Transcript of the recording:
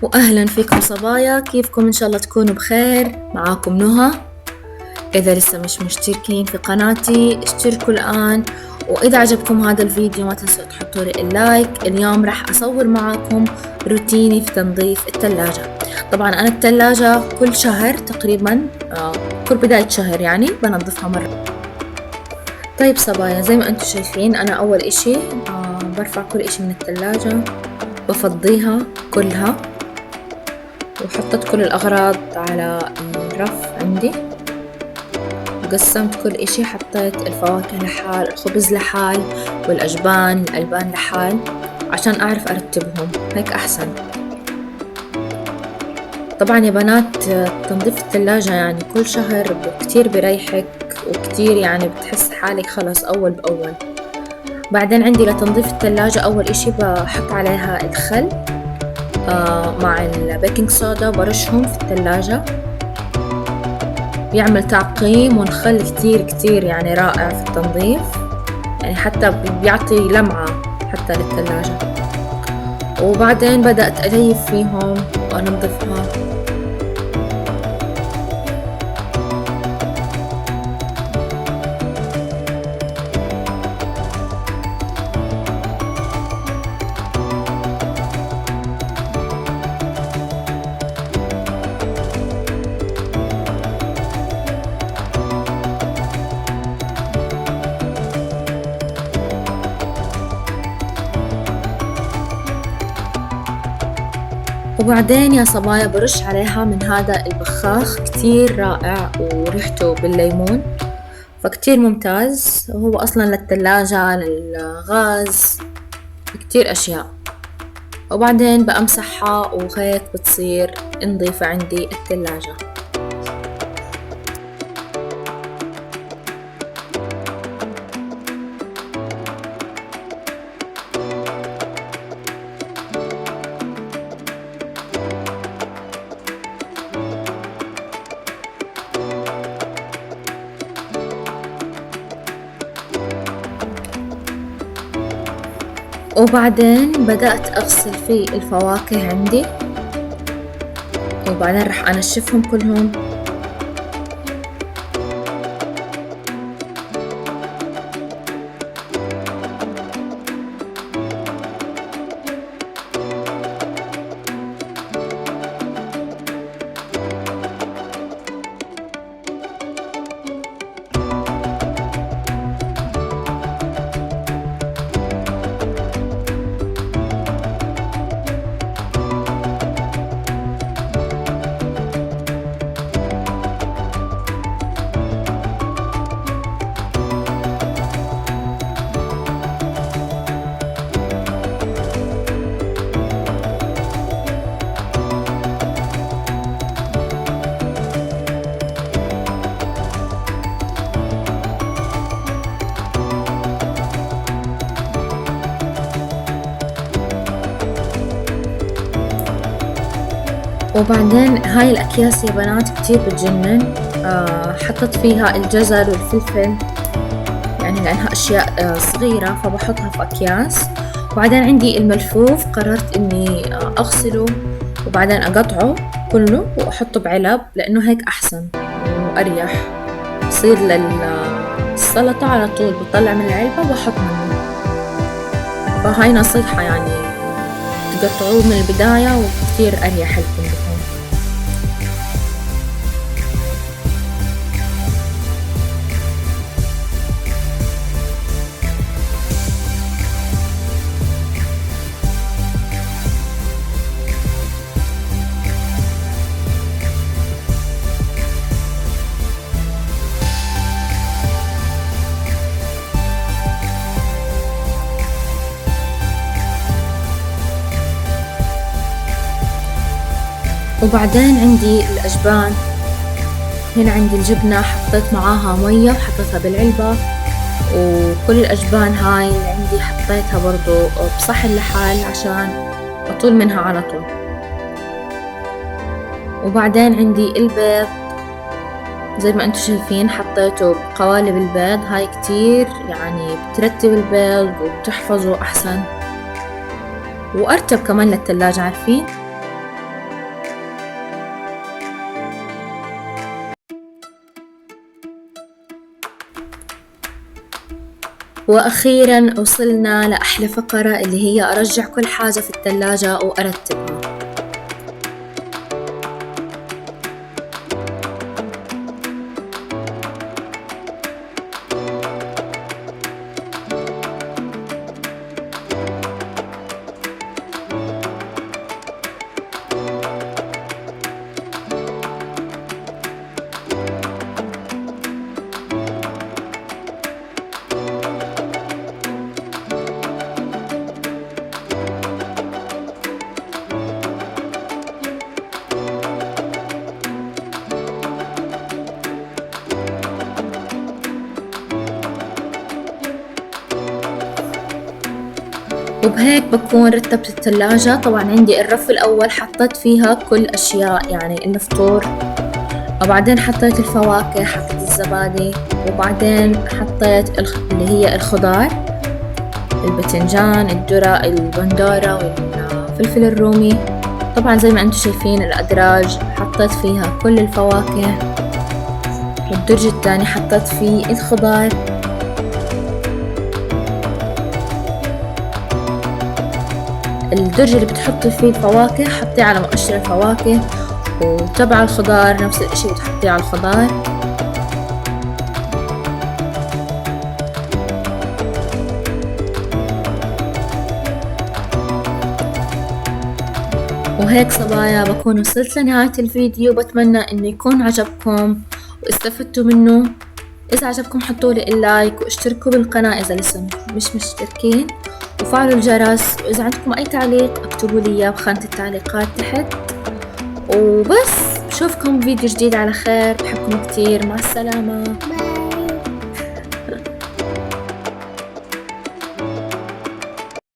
واهلا فيكم صبايا، كيفكم؟ ان شاء الله تكونوا بخير. معاكم نهى. اذا لسه مش مشتركين في قناتي اشتركوا الان، واذا عجبكم هذا الفيديو ما تنسوا تحطوا لي اللايك. اليوم راح اصور معاكم روتيني في تنظيف الثلاجة. طبعا انا الثلاجة كل شهر تقريبا، كل بداية شهر يعني بنظفها مرة. طيب صبايا، زي ما انتم شايفين انا اول اشي برفع كل اشي من الثلاجة، بفضيها كلها وحطيت كل الأغراض على الرف عندي، وقسمت كل إشي. حطيت الفواكه لحال، الخبز لحال، والأجبان الألبان لحال عشان أعرف أرتبهم هيك أحسن. طبعا يا بنات تنظيف الثلاجة يعني كل شهر كتير بريحك، وكتير يعني بتحس حالك خلص أول بأول. بعدين عندي لتنظيف الثلاجة أول إشي بحط عليها الخل مع البيكنج صودا، برشهم في الثلاجة، بيعمل تعقيم. والخل كتير يعني رائع في التنظيف، يعني حتى بيعطي لمعة حتى للثلاجة. وبعدين بدأت أليف فيهم وأنظفها. وبعدين يا صبايا برش عليها من هذا البخاخ كتير رائع وريحته بالليمون، فكتير ممتاز. هو أصلا للثلاجة للغاز كتير أشياء. وبعدين بأمسحها وهيك بتصير نظيفة عندي الثلاجة. وبعدين بدأت أغسل في الفواكه عندي، وبعدين رح أنشفهم كلهم. وبعدين هاي الأكياس يا بنات كتير بتجنن. حطت فيها الجزر والفلفل، يعني لأنها أشياء صغيرة فبحطها في أكياس. وبعدين عندي الملفوف، قررت إني أغسله وبعدين أقطعه كله وأحطه بعلب، لأنه هيك أحسن وأريح. بصير للسلطة على طول بطلع من العلبة وبحط منه. فهاي نصيحة يعني تقطعوه من البداية وكتير أريح لكم بكون. وبعدين عندي الأجبان، هنا عندي الجبنة حطيت معاها مية وحطيتها بالعلبة، وكل الأجبان هاي اللي عندي حطيتها برضو بصحن لحال عشان أطول منها على طول. وبعدين عندي البيض، زي ما انتم شايفين حطيته بقوالب البيض. هاي كتير يعني بترتب البيض وبتحفظه أحسن، وأرتب كمان للثلاجة عارفين. وأخيرا وصلنا لأحلى فقرة اللي هي أرجع كل حاجة في الثلاجة وأرتبها. وبهيك بكون رتبت الثلاجة. طبعا عندي الرف الأول حطيت فيها كل أشياء يعني الفطور، وبعدين حطيت الفواكه، حطيت الزبادي، وبعدين حطيت اللي هي الخضار، البتنجان، الذرة، البندورة، والفلفل الرومي. طبعا زي ما انتم شايفين الأدراج حطيت فيها كل الفواكه، والدرج الثاني حطيت فيه الخضار. الدرج اللي بتحطي فيه الفواكه حطيه على مقشر الفواكه، وتبع الخضار نفس الاشي بتحطيه على الخضار. وهيك صبايا بكون وصلت لنهاية الفيديو. بتمنى انه يكون عجبكم واستفدتوا منه. اذا عجبكم حطوا لي اللايك واشتركوا بالقناة اذا لسه مش مشتركين، وفعلوا الجرس. واذا عندكم اي تعليق اكتبوا لي اياه بخانة التعليقات تحت. وبس بشوفكم فيديو جديد على خير. بحبكم كتير. مع السلامة.